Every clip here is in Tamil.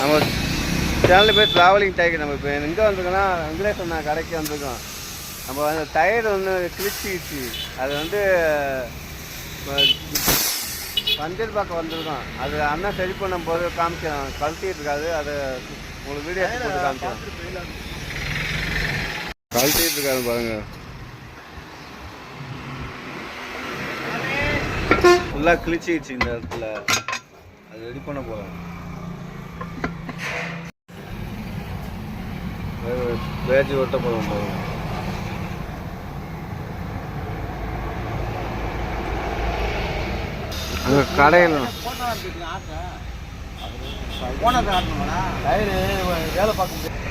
நம்ம சேனல் பேர் ட்ராவலிங் டைக்கு. நம்ம இப்போ எங்கே வந்திருக்கோன்னா வெங்கடேஷ் நான் கடைக்கு வந்திருக்கோம். நம்ம வந்து டயர் ஒன்று கிழிச்சிச்சு. அது வந்து பஞ்சர் பார்க்க வந்திருக்கோம். அது அண்ணன் சரி பண்ணும்போது காமிக்கிறோம். கழட்டிட்டு இருக்காது. அதை உங்களுக்கு வீடியோ போட்டு காமிக்கிறோம். கழட்டிட்டு இருக்காது பாருங்க. ஃபுல்லாக கிழிச்சிடுச்சு இந்த இடத்துல. அது ரெடி பண்ண போகிறோம். பேட்ச் ஒட்ட போகிறோம் பாருங்க. அங்கே கடையில் வேலை பார்க்க முடியாது.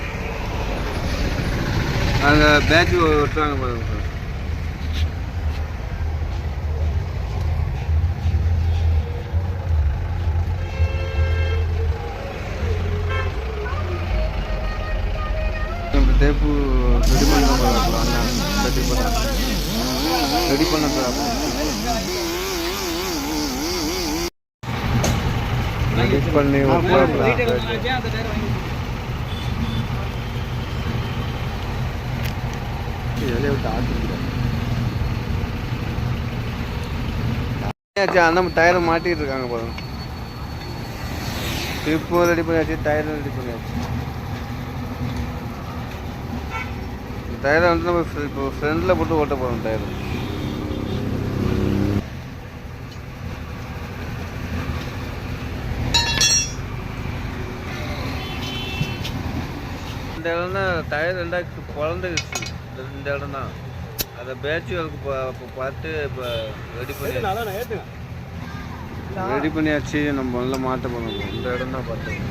அங்கே பேட்ச் ஒட்டுறாங்க பாருங்க. டேப்பு ரெடி பண்ண ரெடி பண்ண பண்ணி அண்ணன் டயரை மாட்டிட்டு இருக்காங்க பாருங்க. டிப்பும் ரெடி பண்ணியாச்சு, டயரும் ரெடி பண்ணியாச்சு. டயரை வந்து நம்ம இப்போ ஃப்ரெண்டில் போட்டு ஓட்ட போகிறோம். டயர் இந்த இடம் தான். டயர் ரெண்டாச்சு குழந்துருச்சு. இந்த இடம் தான். அதை பேட்சுகளுக்கு பார்த்து இப்போ ரெடி பண்ணியாச்சு. நம்ம நல்லா மாட்ட போகணும். இந்த இடம் தான் பார்த்தோம்.